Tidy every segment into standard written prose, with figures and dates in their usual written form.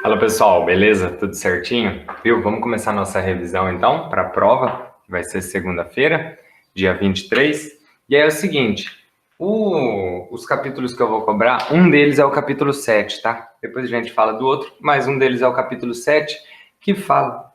Fala pessoal, beleza? Tudo certinho? Viu? Vamos começar nossa revisão então para a prova, que vai ser segunda-feira, dia 23. E aí é o seguinte: os capítulos que eu vou cobrar, um deles é o capítulo 7, tá? Depois a gente fala do outro, mas um deles é o capítulo 7, que fala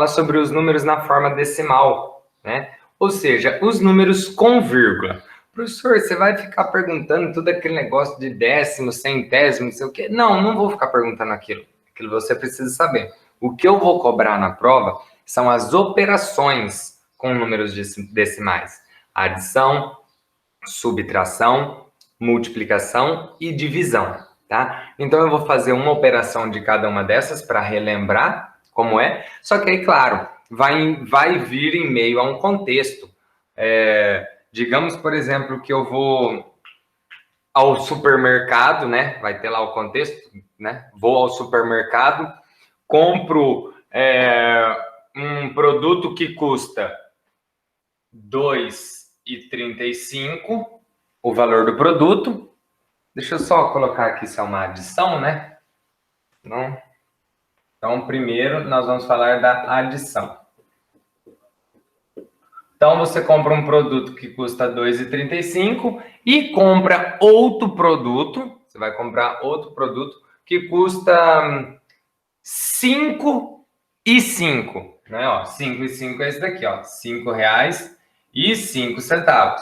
sobre os números na forma decimal, né? Ou seja, os números com vírgula. Professor, você vai ficar perguntando tudo aquele negócio de décimo, centésimo, não sei o quê? Não, não vou ficar perguntando aquilo. Aquilo você precisa saber. O que eu vou cobrar na prova são as operações com números decimais. Adição, subtração, multiplicação e divisão, tá? Então eu vou fazer uma operação de cada uma dessas para relembrar como é. Só que aí, claro, vai vir em meio a um contexto. Digamos, por exemplo, que eu vou ao supermercado, né? Vai ter lá o contexto, né? Vou ao supermercado, compro um produto que custa R$ 2,35, o valor do produto. Deixa eu só colocar aqui se é uma adição, né? Não. Então, primeiro nós vamos falar da adição. Então, você compra um produto que custa R$ 2,35 e compra outro produto. Você vai comprar outro produto que custa 5,05, né? Ó, 5,05 é esse daqui, ó, R$ 5,05.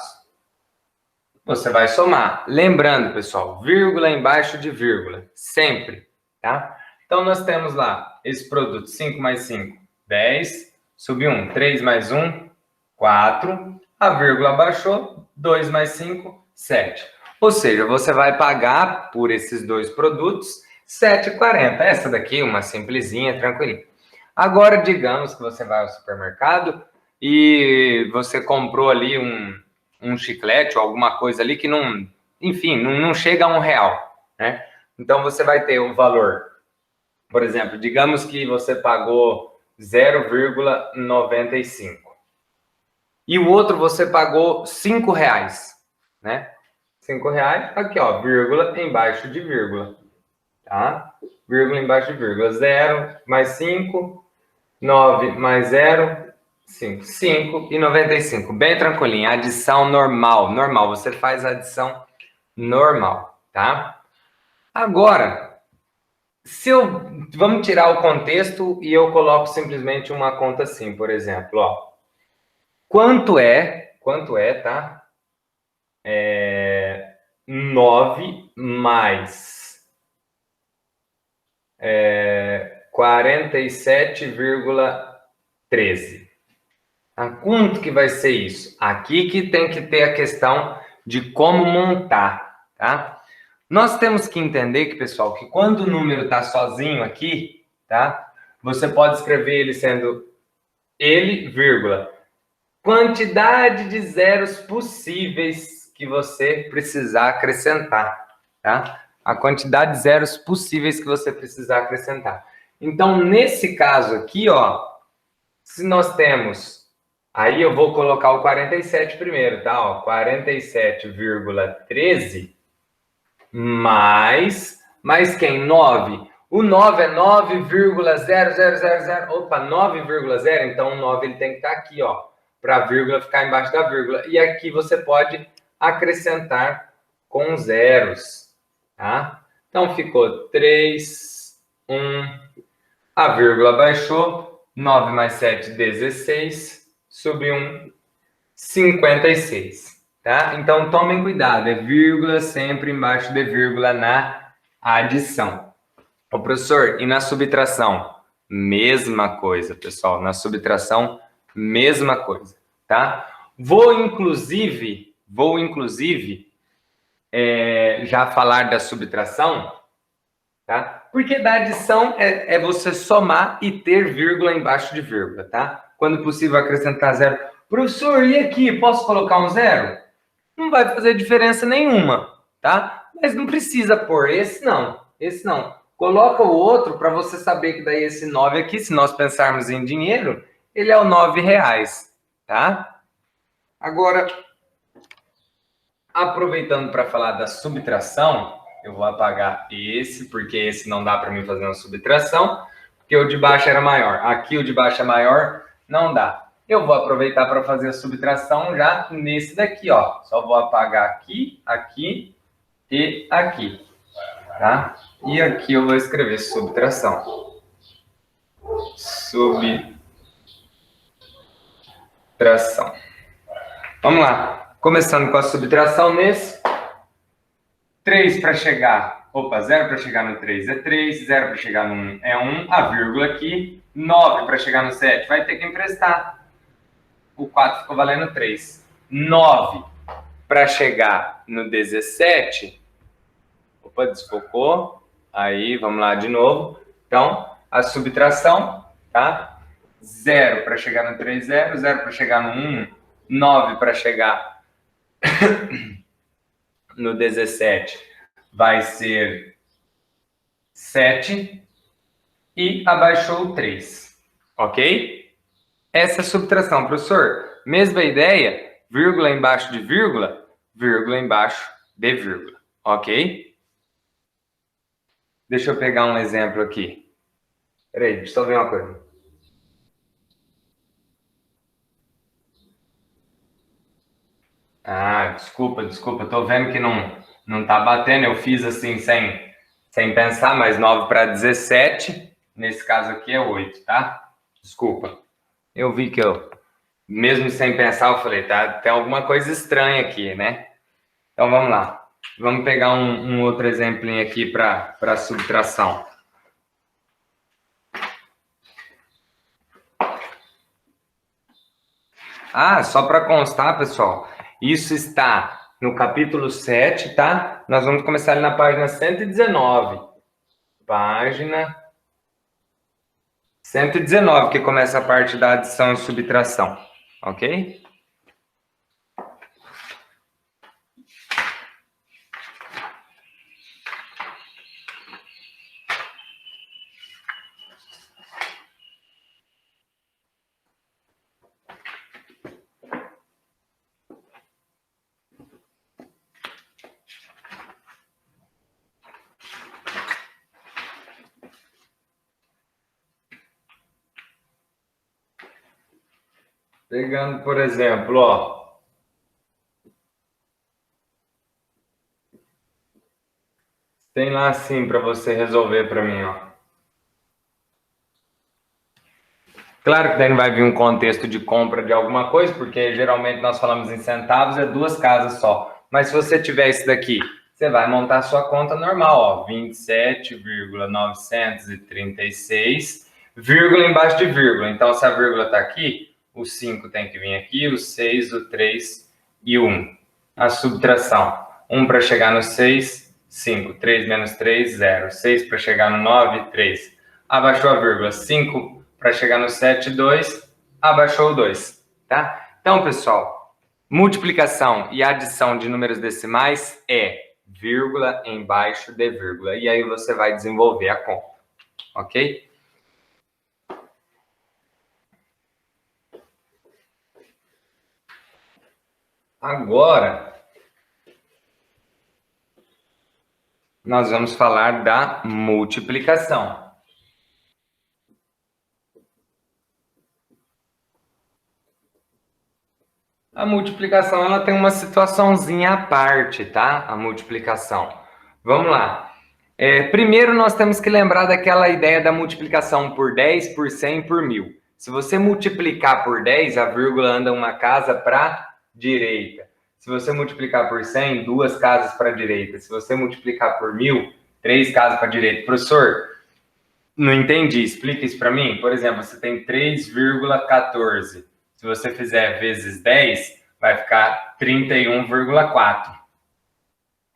Você vai somar. Lembrando, pessoal, vírgula embaixo de vírgula, sempre, tá? Então, nós temos lá esse produto, 5 mais 5, 10, sub 1, 3 mais 1, 4, a vírgula baixou, 2 mais 5, 7. Ou seja, você vai pagar por esses dois produtos R$ 7,40. Essa daqui, uma simplesinha, tranquilinha. Agora, digamos que você vai ao supermercado e você comprou ali um chiclete ou alguma coisa ali que não, enfim, não chega a R$ 1, né? Então, você vai ter um valor, por exemplo, digamos que você pagou 0,95 e o outro você pagou R$ 5, né? R$ 5, aqui, ó, vírgula embaixo de vírgula, tá? Vírgula embaixo de vírgula, 0 mais 5, 9 mais 0, 5. 5,95. Bem tranquilinho. Adição normal. Normal. Você faz a adição normal, tá? Agora, vamos tirar o contexto e eu coloco simplesmente uma conta assim, por exemplo, ó. Quanto é, tá? 9 mais 47,13. Quanto que vai ser isso? Aqui que tem que ter a questão de como montar, tá? Nós temos que entender que, pessoal, que quando o número está sozinho aqui, tá? Você pode escrever ele sendo ele, vírgula, quantidade de zeros possíveis que você precisar acrescentar, tá? A quantidade de zeros possíveis que você precisar acrescentar. Então, nesse caso aqui, ó, se nós temos... Aí eu vou colocar o 47 primeiro, tá? Ó, 47,13 mais quem? 9. O 9 é 9,0000. Opa, 9,0. Então o 9 ele tem que estar aqui, ó, para a vírgula ficar embaixo da vírgula. E aqui você pode acrescentar com zeros, tá? Então ficou 3, 1, a vírgula baixou, 9 mais 7, 16, sub 1, 56, tá? Então, tomem cuidado, é vírgula sempre embaixo de vírgula na adição. Ô, professor, e na subtração? Mesma coisa, pessoal, na subtração, mesma coisa, tá? Vou, inclusive, já falar da subtração, tá? Porque da adição é você somar e ter vírgula embaixo de vírgula, tá? Quando possível, acrescentar zero. Professor, e aqui, posso colocar um zero? Não vai fazer diferença nenhuma, tá? Mas não precisa pôr esse não. Coloca o outro para você saber que daí esse 9 aqui, se nós pensarmos em dinheiro, ele é o R$ 9, tá? Agora, aproveitando para falar da subtração, eu vou apagar esse, porque esse não dá para mim fazer uma subtração, porque o de baixo era maior. Aqui o de baixo é maior, não dá. Eu vou aproveitar para fazer a subtração já nesse daqui, ó. Só vou apagar aqui, aqui e aqui, tá? E aqui eu vou escrever subtração. Subtração. Vamos lá. Começando com a subtração nesse. 3 para chegar... Opa, 0 para chegar no 3 é 3, 0 para chegar no 1 é 1, a vírgula aqui, 9 para chegar no 7, vai ter que emprestar. O 4 ficou valendo 3. 9 para chegar no 17, opa, desfocou, aí vamos lá de novo. Então, a subtração, tá? 0 para chegar no 3, 0, 0 para chegar no 1, 9 para chegar no 17 vai ser 7 e abaixou o 3, ok? Essa é a subtração, professor. Mesma ideia, vírgula embaixo de vírgula, vírgula embaixo de vírgula, ok? Deixa eu pegar um exemplo aqui. Peraí, deixa eu ver uma coisa. Ah, desculpa, tô vendo que não tá batendo, eu fiz assim sem pensar, mas 9 para 17, nesse caso aqui é 8, tá? Desculpa. Eu vi que mesmo sem pensar, eu falei, tá, tem alguma coisa estranha aqui, né? Então vamos lá. Vamos pegar um outro exemplinho aqui para subtração. Ah, só para constar, pessoal, isso está no capítulo 7, tá? Nós vamos começar ali na página 119. Página 119, que começa a parte da adição e subtração, ok? Pegando, por exemplo, ó. Tem lá assim para você resolver para mim, ó. Claro que daí não vai vir um contexto de compra de alguma coisa, porque geralmente nós falamos em centavos, é 2 casas só. Mas se você tiver isso daqui, você vai montar a sua conta normal, ó. 27,936, vírgula embaixo de vírgula. Então, se a vírgula está aqui, o 5 tem que vir aqui, o 6, o 3 e o 1. A subtração. 1 para chegar no 6, 5. 3 menos 3, 0. 6 para chegar no 9, 3. Abaixou a vírgula. 5 para chegar no 7, 2. Abaixou o 2. Tá? Então, pessoal, multiplicação e adição de números decimais é vírgula embaixo de vírgula. E aí você vai desenvolver a conta. Ok? Agora, nós vamos falar da multiplicação. A multiplicação, ela tem uma situaçãozinha à parte, tá? A multiplicação. Vamos lá. Primeiro, nós temos que lembrar daquela ideia da multiplicação por 10, por 100 e por 1000. Se você multiplicar por 10, a vírgula anda uma casa para a direita. Se você multiplicar por 100, 2 casas para a direita. Se você multiplicar por 1000, 3 casas para a direita. Professor, não entendi. Explica isso para mim. Por exemplo, você tem 3,14. Se você fizer vezes 10, vai ficar 31,4.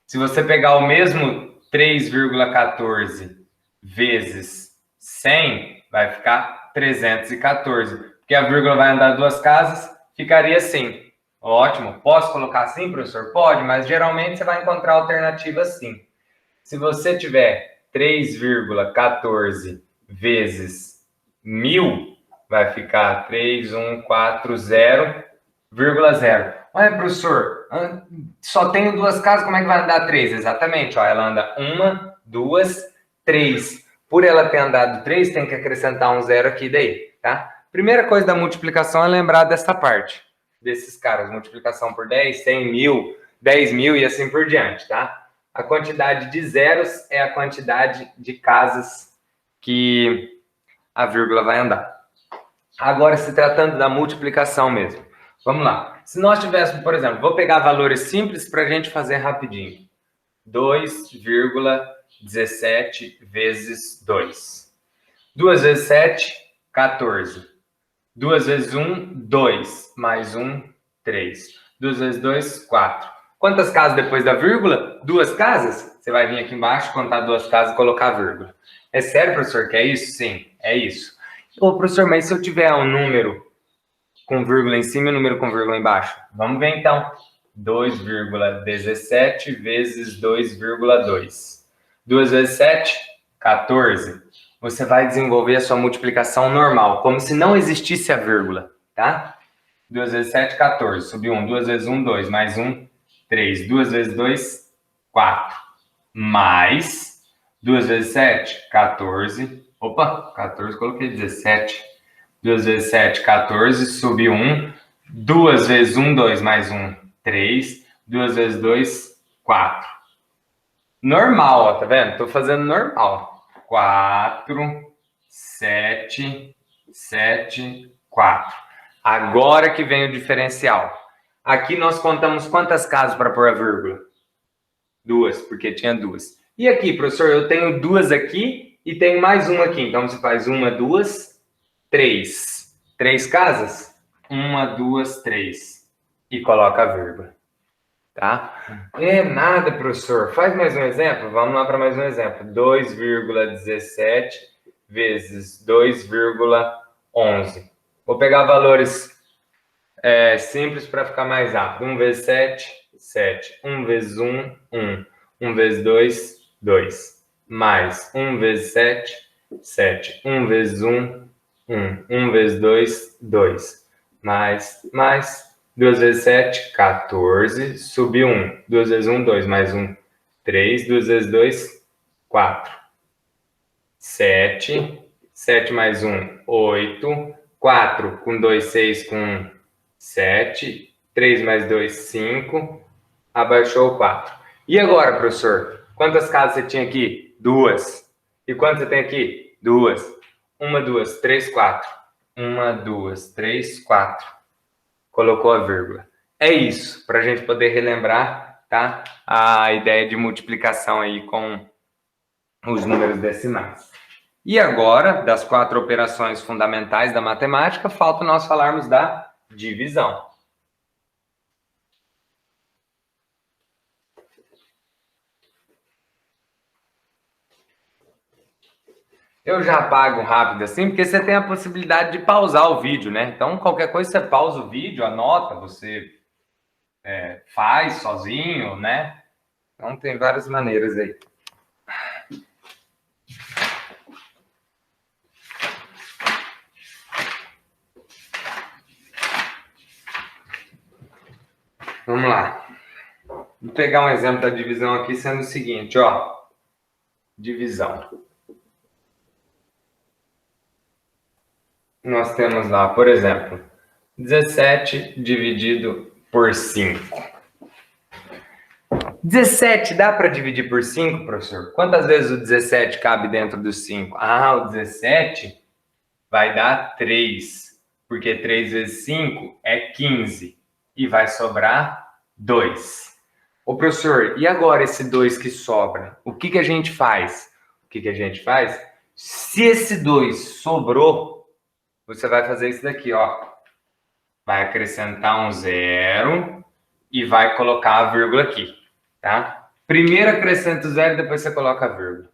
Se você pegar o mesmo 3,14 vezes 100, vai ficar 314. Porque a vírgula vai andar 2 casas, ficaria assim. Ótimo. Posso colocar assim, professor? Pode, mas geralmente você vai encontrar alternativa assim. Se você tiver 3,14 vezes 1000, vai ficar 3140,0. Ué, professor, só tenho 2 casas, como é que vai andar 3? Exatamente, ó, ela anda 1, 2, 3. Por ela ter andado 3, tem que acrescentar um 0 aqui daí, tá? Primeira coisa da multiplicação é lembrar dessa parte, desses caras. Multiplicação por 10, 100 mil, 10 mil e assim por diante, tá? A quantidade de zeros é a quantidade de casas que a vírgula vai andar. Agora, se tratando da multiplicação mesmo. Vamos lá. Se nós tivéssemos, por exemplo, vou pegar valores simples para a gente fazer rapidinho. 2,17 vezes 2. 2 vezes 7, 14. 2 vezes 1, 2. Mais 1, 3. 2 vezes 2, 4. Quantas casas depois da vírgula? 2 casas? Você vai vir aqui embaixo, contar 2 casas e colocar a vírgula. É sério, professor, que é isso? Sim, é isso. Ô, professor, mas se eu tiver um número com vírgula em cima e um número com vírgula embaixo? Vamos ver então. 2,17 vezes 2,2. 2 vezes 7, 14. Você vai desenvolver a sua multiplicação normal, como se não existisse a vírgula, tá? 2 vezes 7, 14. Subiu 1. 2 vezes 1, 2. Mais 1, 3. 2 vezes 2, 4. Mais 2 vezes 7, 14. Opa, 14, coloquei 17. 2 vezes 7, 14. Subiu 1. 2 vezes 1, 2. Mais 1, 3. 2 vezes 2, 4. Normal, ó, tá vendo? Tô fazendo normal. 4, 7, 7, 4. Agora que vem o diferencial. Aqui nós contamos quantas casas para pôr a vírgula? 2, porque tinha 2. E aqui, professor, eu tenho 2 aqui e tenho mais uma aqui. Então, você faz 1, 2, 3. 3 casas? 1, 2, 3. E coloca a vírgula. Tá? É nada, professor. Faz mais um exemplo? Vamos lá para mais um exemplo. 2,17 vezes 2,11. Vou pegar valores simples para ficar mais rápido. 1 vezes 7, 7. 1 vezes 1, 1. 1 vezes 2, 2. Mais 1 vezes 7, 7. 1 vezes 1, 1. 1 vezes 2, 2. Mais 2 vezes 7, 14. Subiu 1. 2 vezes 1, 2. Mais 1, 3. 2 vezes 2, 4. 7. 7 mais 1, 8. 4 com 2, 6 com 1, 7. 3 mais 2, 5. Abaixou 4. E agora, professor? Quantas casas você tinha aqui? 2. E quantas você tem aqui? 2. 1, 2, 3, 4. 1, 2, 3, 4. Colocou a vírgula. É isso, para a gente poder relembrar, tá? A ideia de multiplicação aí com os números decimais. E agora, das 4 operações fundamentais da matemática, falta nós falarmos da divisão. Eu já apago rápido assim, porque você tem a possibilidade de pausar o vídeo, né? Então, qualquer coisa você pausa o vídeo, anota, você faz sozinho, né? Então, tem várias maneiras aí. Vamos lá. Vou pegar um exemplo da divisão aqui, sendo o seguinte, ó. Divisão. Nós temos lá, por exemplo, 17 dividido por 5. 17 dá para dividir por 5, professor? Quantas vezes o 17 cabe dentro do 5? Ah, o 17 vai dar 3, porque 3 vezes 5 é 15 e vai sobrar 2. Ô, professor, e agora esse 2 que sobra? O que a gente faz? Se esse 2 sobrou, você vai fazer isso daqui, ó. Vai acrescentar um 0 e vai colocar a vírgula aqui, tá? Primeiro acrescenta o 0 e depois você coloca a vírgula.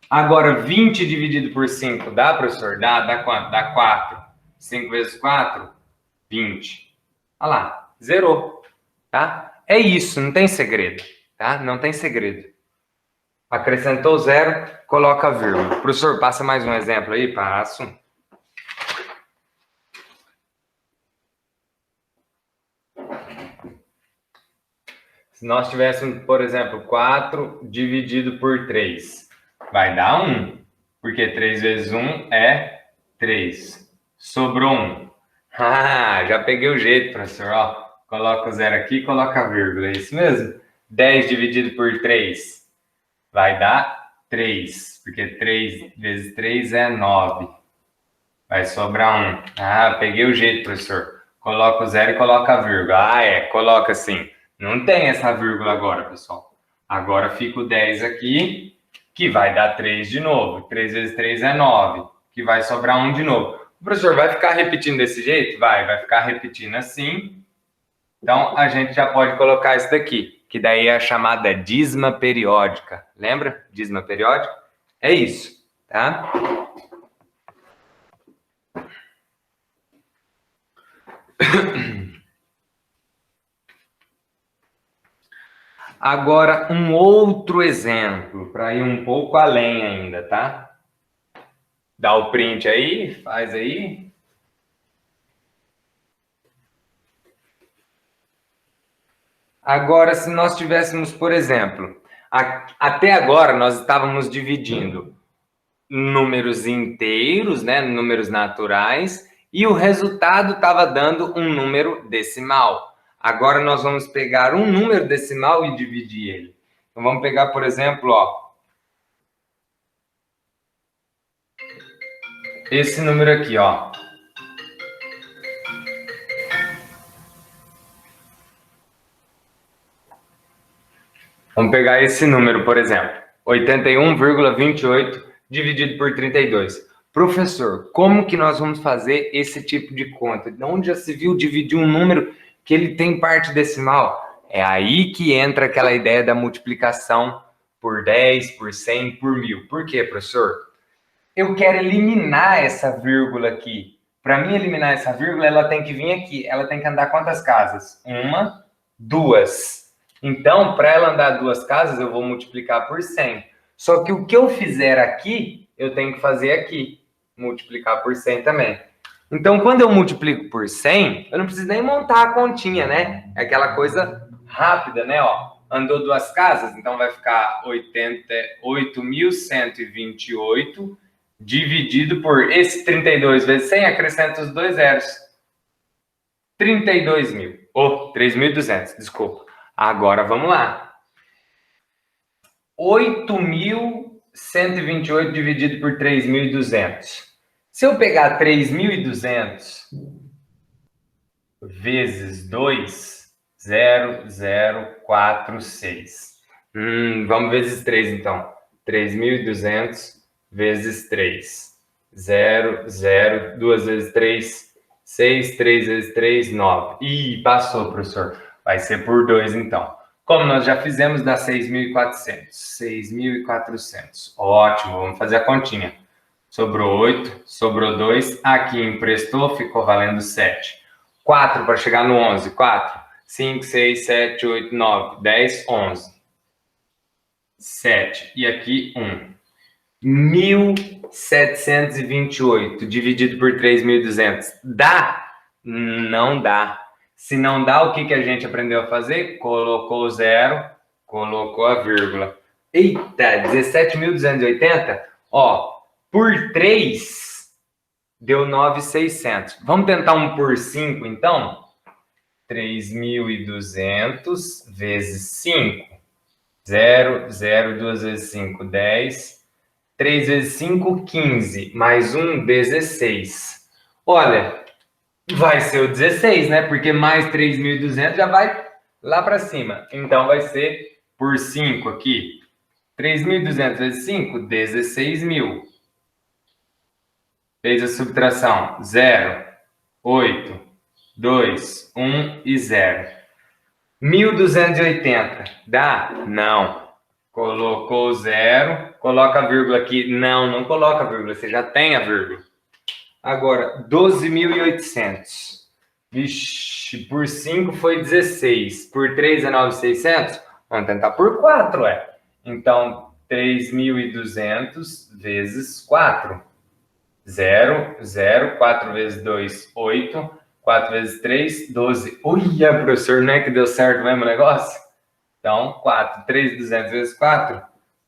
Agora, 20 dividido por 5, dá, professor? Dá quanto? Dá 4. 5 vezes 4, 20. Olha lá, zerou, tá? É isso, não tem segredo, tá? Não tem segredo. Acrescentou 0, coloca a vírgula. Professor, passa mais um exemplo aí? Passo. Se nós tivéssemos, por exemplo, 4 dividido por 3, vai dar 1. Porque 3 vezes 1 é 3. Sobrou 1. Ah, já peguei o jeito, professor. Ó, coloca o zero aqui e coloca a vírgula. É isso mesmo? 10 dividido por 3 vai dar 3. Porque 3 vezes 3 é 9. Vai sobrar 1. Ah, peguei o jeito, professor. Coloca o zero e coloca a vírgula. Ah, é. Coloca assim. Não tem essa vírgula agora, pessoal. Agora fica o 10 aqui, que vai dar 3 de novo. 3 vezes 3 é 9, que vai sobrar 1 de novo. O professor vai ficar repetindo desse jeito? Vai ficar repetindo assim. Então, a gente já pode colocar isso daqui, que daí é a chamada dízima periódica. Lembra? Dízima periódica? É isso, tá? Agora, um outro exemplo, para ir um pouco além ainda, tá? Dá o print aí, faz aí. Agora, se nós tivéssemos, por exemplo, até agora nós estávamos dividindo números inteiros, né, números naturais, e o resultado estava dando um número decimal. Agora nós vamos pegar um número decimal e dividir ele. Então vamos pegar, por exemplo, ó, esse número aqui, ó. Vamos pegar esse número, por exemplo, 81,28 dividido por 32. Professor, como que nós vamos fazer esse tipo de conta? De onde já se viu dividir um número que ele tem parte decimal? É aí que entra aquela ideia da multiplicação por 10, por 100, por 1000. Por quê, professor? Eu quero eliminar essa vírgula aqui. Para mim eliminar essa vírgula, ela tem que vir aqui. Ela tem que andar quantas casas? 1, 2. Então, para ela andar 2 casas, eu vou multiplicar por 100. Só que o que eu fizer aqui, eu tenho que fazer aqui. Multiplicar por 100 também. Então, quando eu multiplico por 100, eu não preciso nem montar a continha, né? É aquela coisa rápida, né? Ó, andou 2 casas, então vai ficar 88.128 dividido por esse 32 vezes 100, acrescenta os 2 zeros. 32 mil. Ou 3.200, desculpa. Agora vamos lá. 8.128 dividido por 3.200. Se eu pegar 3.200 vezes 2, 0,046. Vamos vezes 3, então. 3.200 vezes 3. 0, 0, 2 vezes 3, 6, 3 vezes 3, 9. Ih, passou, professor. Vai ser por 2, então. Como nós já fizemos, dá 6.400. 6.400. Ótimo, vamos fazer a continha. Sobrou 8, sobrou 2. Aqui emprestou, ficou valendo 7. 4 para chegar no 11. 4, 5, 6, 7, 8, 9, 10, 11. 7. E aqui 1. 1.728 dividido por 3.200. Dá? Não dá. Se não dá, o que a gente aprendeu a fazer? Colocou o zero, colocou a vírgula. Eita, 17.280? Ó, por 3 deu 9.600. Vamos tentar um por 5, então? 3.200 vezes 5. 0, 0, 2 vezes 5, 10. 3 vezes 5, 15. Mais 1, 16. Olha, vai ser o 16, né? Porque mais 3.200 já vai lá para cima. Então, vai ser por 5 aqui. 3.200 vezes 5, 16.000. Fez a subtração. 0, 8, 2, 1 e 0. 1.280. Dá? Não. Colocou o zero. Coloca a vírgula aqui. Não, não coloca a vírgula. Você já tem a vírgula. Agora, 12.800. Vixe, por 5 foi 16. Por 3 é 9.600. Vamos tentar por 4, é. Então, 3.200 vezes 4. 0, 0. 4 vezes 2, 8. 4 vezes 3, 12. Olha, professor, não é que deu certo mesmo o negócio? Então, 4, 3.200 vezes 4,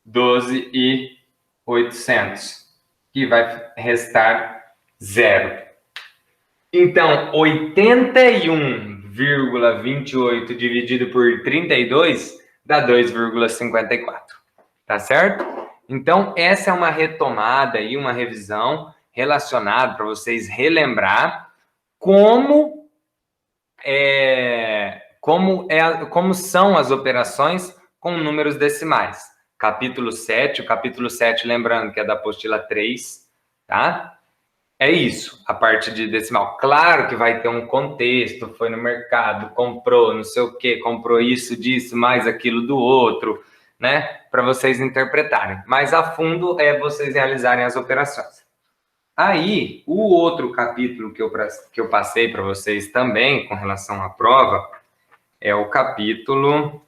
12.800, que vai restar 0. Então, 81,28 dividido por 32 dá 2,54. Tá certo? Então, essa é uma retomada e uma revisão relacionada para vocês relembrar como são as operações com números decimais. Capítulo 7, o capítulo 7, lembrando que é da apostila 3, tá? É isso, a parte de decimal. Claro que vai ter um contexto, foi no mercado, comprou não sei o quê, comprou isso, disso, mais aquilo do outro, né? Para vocês interpretarem. Mais a fundo é vocês realizarem as operações. Aí, o outro capítulo que eu passei para vocês também, com relação à prova, é o capítulo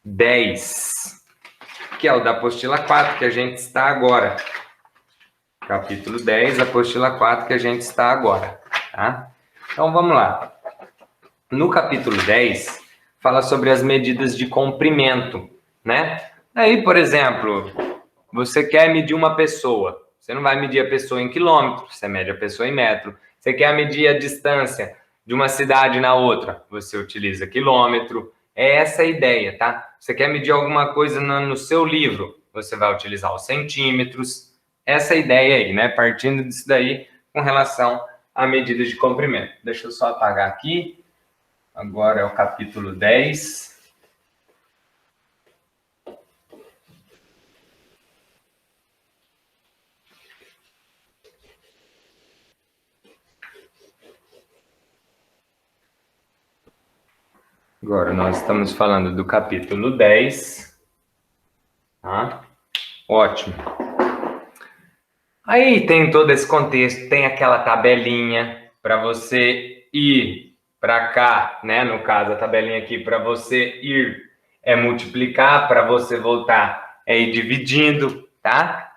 10, que é o da apostila 4, que a gente está agora. Capítulo 10, apostila 4, que a gente está agora, tá? Então, vamos lá. No capítulo 10, fala sobre as medidas de comprimento, né? Aí, por exemplo, você quer medir uma pessoa. Você não vai medir a pessoa em quilômetro, você mede a pessoa em metro. Você quer medir a distância de uma cidade na outra, você utiliza quilômetro. É essa a ideia, tá? Você quer medir alguma coisa no seu livro, você vai utilizar os centímetros. Essa ideia aí, né? Partindo disso daí com relação à medida de comprimento. Deixa eu só apagar aqui. Agora é o capítulo 10. Agora nós estamos falando do capítulo 10. Tá? Ótimo. Aí tem todo esse contexto, tem aquela tabelinha para você ir para cá, né? No caso, a tabelinha aqui para você ir é multiplicar, para você voltar é ir dividindo, tá?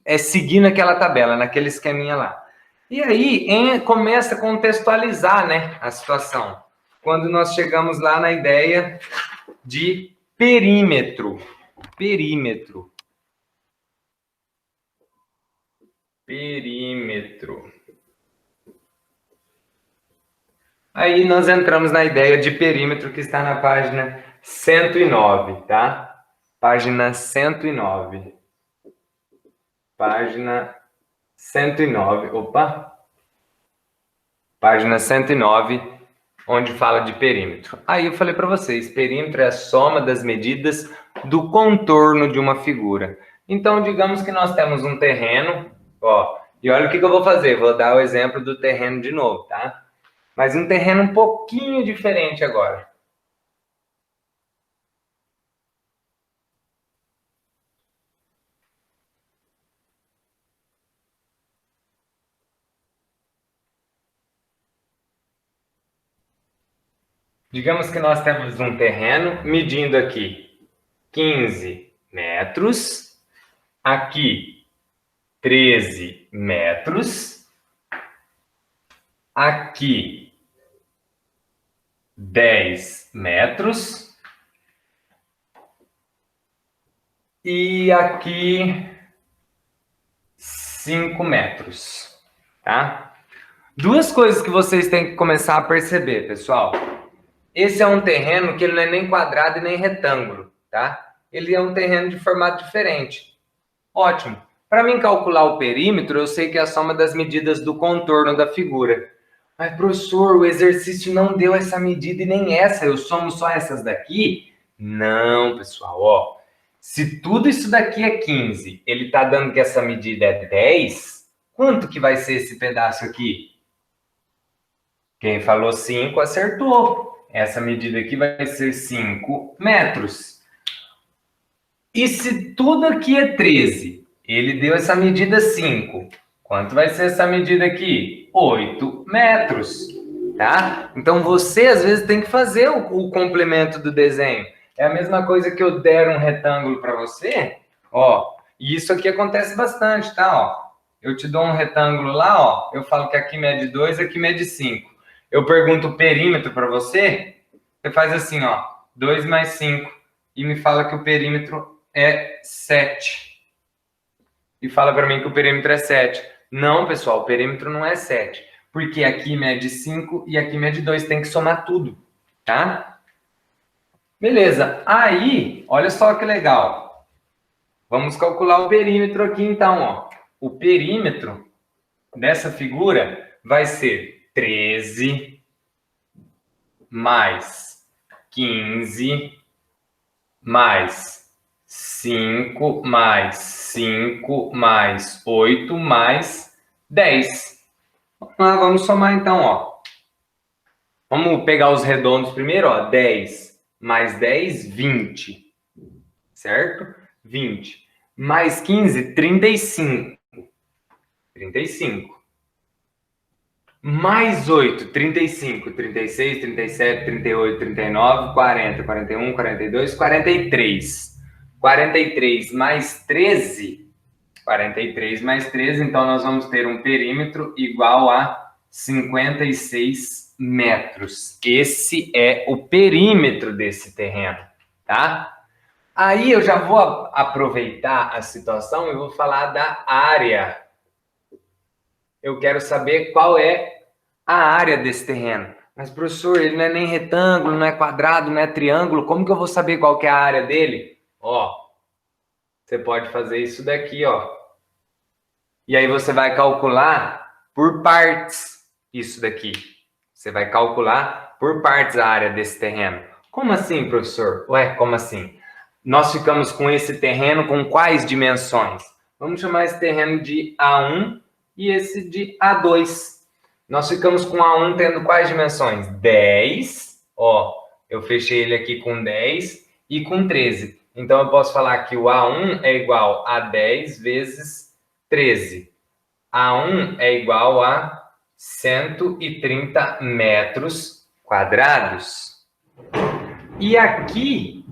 É seguindo aquela tabela, naquele esqueminha lá. E aí começa a contextualizar, né, a situação. Quando nós chegamos lá na ideia de perímetro. Perímetro. Aí nós entramos na ideia de perímetro que está na página 109, tá? Página 109. Página 109. Opa! Página 109, onde fala de perímetro. Aí eu falei para vocês, perímetro é a soma das medidas do contorno de uma figura. Então, digamos que nós temos um terreno, ó, e olha o que eu vou fazer, vou dar o exemplo do terreno de novo, tá? Mas um terreno um pouquinho diferente agora. Digamos que nós temos um terreno medindo aqui 15 metros, aqui 13 metros, aqui 10 metros e aqui 5 metros, tá? Duas coisas que vocês têm que começar a perceber, pessoal. Esse é um terreno que ele não é nem quadrado e nem retângulo, tá? Ele é um terreno de formato diferente. Ótimo. Para mim calcular o perímetro, eu sei que é a soma das medidas do contorno da figura. Mas, professor, o exercício não deu essa medida e nem essa. Eu somo só essas daqui? Não, pessoal. Ó, se tudo isso daqui é 15, ele está dando que essa medida é 10, quanto que vai ser esse pedaço aqui? Quem falou 5 acertou. Essa medida aqui vai ser 5 metros. E se tudo aqui é 13, ele deu essa medida 5. Quanto vai ser essa medida aqui? 8 metros, tá? Então, você, às vezes, tem que fazer o complemento do desenho. É a mesma coisa que eu der um retângulo para você, ó. E isso aqui acontece bastante, tá? Ó, eu te dou um retângulo lá, ó. Eu falo que aqui mede 2, aqui mede 5. Eu pergunto o perímetro para você, Você faz assim, ó, 2 mais 5, e me fala que o perímetro é 7. E fala para mim que o perímetro é 7. Não, pessoal, o perímetro não é 7. Porque aqui mede 5 e aqui mede 2. Tem que somar tudo, tá? Beleza. Aí, olha só que legal. Vamos calcular o perímetro aqui, então, ó. O perímetro dessa figura vai ser 13 mais 15 mais 5 mais 5 mais 8 mais 10. Vamos somar então, ó. Vamos pegar os redondos primeiro, ó. 10 mais 10, 20. Certo? 20. Mais 15, 35. 35. Mais 8, 35, 36, 37, 38, 39, 40, 41, 42, 43. 43 mais 13. 43 mais 13, então nós vamos ter um perímetro igual a 56 metros. Esse é o perímetro desse terreno, tá? Aí eu já vou aproveitar a situação e vou falar da área. Eu quero saber qual é a área desse terreno. Mas, professor, ele não é nem retângulo, não é quadrado, não é triângulo. Como que eu vou saber qual que é a área dele? Ó, você pode fazer isso daqui, ó. E aí você vai calcular por partes isso daqui. Você vai calcular por partes a área desse terreno. Como assim, professor? Ué, como assim? Nós ficamos com esse terreno com quais dimensões? Vamos chamar esse terreno de A1 e esse de A2. Nós ficamos com A1 tendo quais dimensões? 10. Ó, eu fechei ele aqui com 10 e com 13. Então, eu posso falar que o A1 é igual a 10 vezes 13. A1 é igual a 130 metros quadrados. E aqui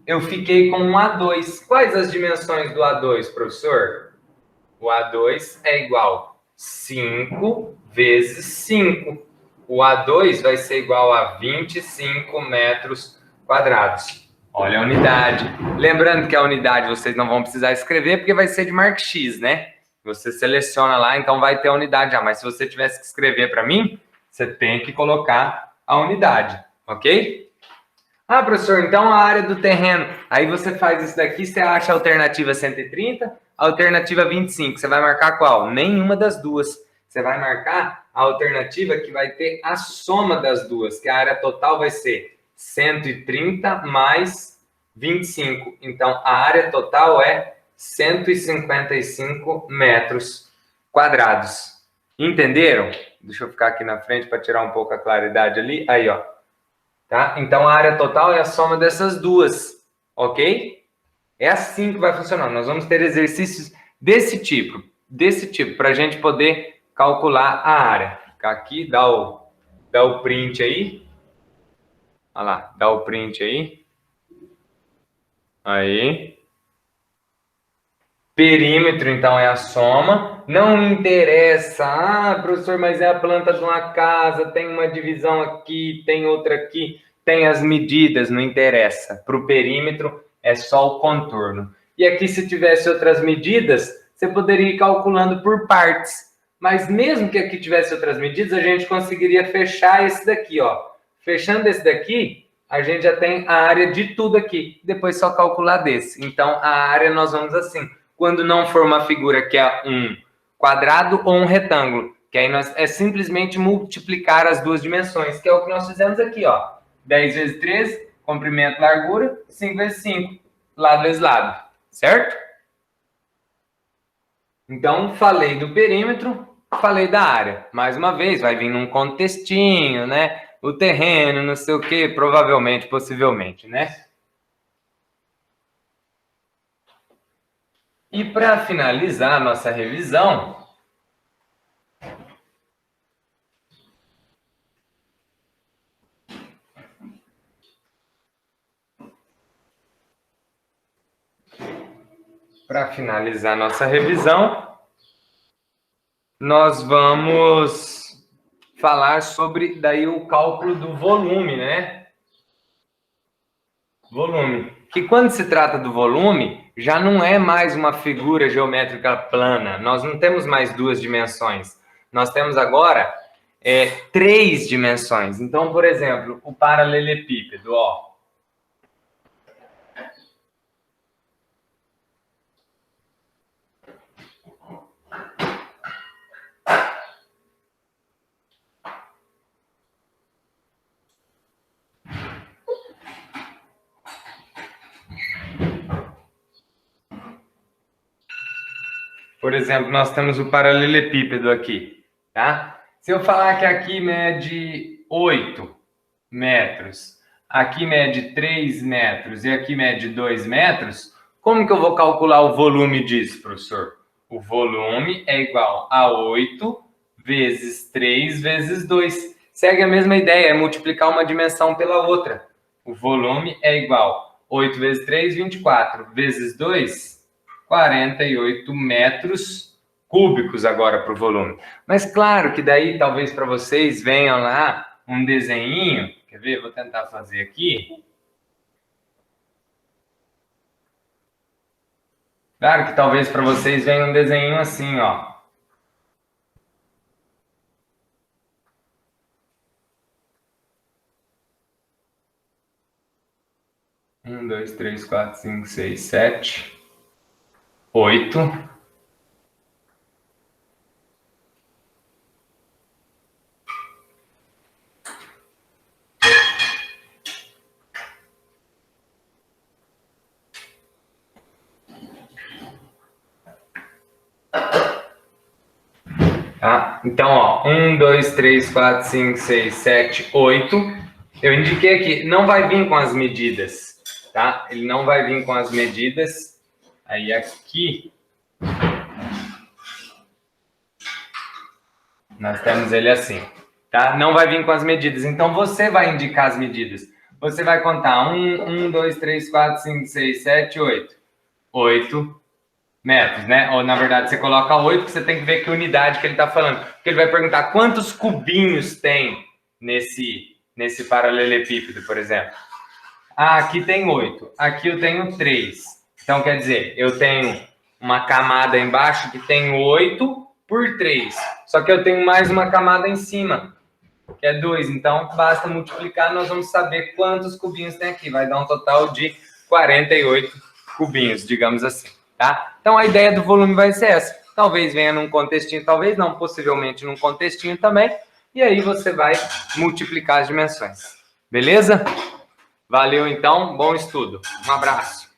eu fiquei com um A2. Quais as dimensões do A2, professor? O A2 é igual a 5 vezes 5. O A2 vai ser igual a 25 metros quadrados. Olha a unidade. Lembrando que a unidade vocês não vão precisar escrever, porque vai ser de marca X, né? Você seleciona lá, então vai ter a unidade já. Mas se você tivesse que escrever para mim, você tem que colocar a unidade, ok? Ah, professor, então a área do terreno. Aí você faz isso daqui, você acha a alternativa 130, a alternativa 25. Você vai marcar qual? Nenhuma das duas. Você vai marcar a alternativa que vai ter a soma das duas, que a área total vai ser 130 mais 25. Então, a área total é 155 metros quadrados. Entenderam? Deixa eu ficar aqui na frente para tirar um pouco a claridade ali. Aí, ó. Tá? Então, a área total é a soma dessas duas, ok? É assim que vai funcionar. Nós vamos ter exercícios desse tipo, para a gente poder calcular a área. Ficar aqui, dá o print aí. Olha lá, dá o print aí. Aí. Perímetro, então, é a soma. Não interessa, professor, mas é a planta de uma casa, tem uma divisão aqui, tem outra aqui, tem as medidas, não interessa. Para o perímetro, é só o contorno. E aqui, se tivesse outras medidas, você poderia ir calculando por partes. Mas mesmo que aqui tivesse outras medidas, a gente conseguiria fechar esse daqui, ó. Fechando esse daqui, a gente já tem a área de tudo aqui. Depois só calcular desse. Então, a área nós vamos assim. Quando não for uma figura que é um quadrado ou um retângulo, que aí é simplesmente multiplicar as duas dimensões, que é o que nós fizemos aqui, ó. 10 vezes 13, comprimento, largura, 5 vezes 5, lado vezes lado, certo? Então, falei do perímetro, falei da área. Mais uma vez, vai vir num contextinho, né? O terreno, não sei o quê, provavelmente, possivelmente, né? E para finalizar a nossa revisão, nós vamos falar sobre daí o cálculo do volume, né? volume. Que quando se trata do volume, já não é mais uma figura geométrica plana. Nós não temos mais duas dimensões. Nós temos agora três dimensões. Então, por exemplo, o paralelepípedo, ó. Por exemplo, nós temos o paralelepípedo aqui, tá? Se eu falar que aqui mede 8 metros, aqui mede 3 metros e aqui mede 2 metros, como que eu vou calcular o volume disso, professor? O volume é igual a 8 vezes 3 vezes 2. Segue a mesma ideia, é multiplicar uma dimensão pela outra. O volume é igual a 8 vezes 3, 24, vezes 2, 48 metros cúbicos agora para o volume. Mas claro que daí talvez para vocês venham lá um desenhinho. Quer ver? Vou tentar fazer aqui. Claro que talvez para vocês venha um desenho assim, ó. Um, dois, três, quatro, cinco, seis, sete, 8. Tá? Então, ó, 1, 2, 3, 4, 5, 6, 7, 8. Eu indiquei aqui, não vai vir com as medidas, tá? Ele não vai vir com as medidas. Aí aqui nós temos ele assim, tá? Não vai vir com as medidas. Então você vai indicar as medidas. Você vai contar 1, 2, 3, 4, 5, 6, 7, 8. 8 metros, né? Ou na verdade você coloca 8, porque você tem que ver que unidade que ele está falando. Porque ele vai perguntar quantos cubinhos tem nesse paralelepípedo, por exemplo. Ah, aqui tem 8, aqui eu tenho 3. Então quer dizer, eu tenho uma camada embaixo que tem 8 por 3. Só que eu tenho mais uma camada em cima, que é 2. Então basta multiplicar, nós vamos saber quantos cubinhos tem aqui. Vai dar um total de 48 cubinhos, digamos assim. Tá? Então a ideia do volume vai ser essa. Talvez venha num contextinho, talvez não, possivelmente num contextinho também. E aí você vai multiplicar as dimensões. Beleza? Valeu então, bom estudo. Um abraço.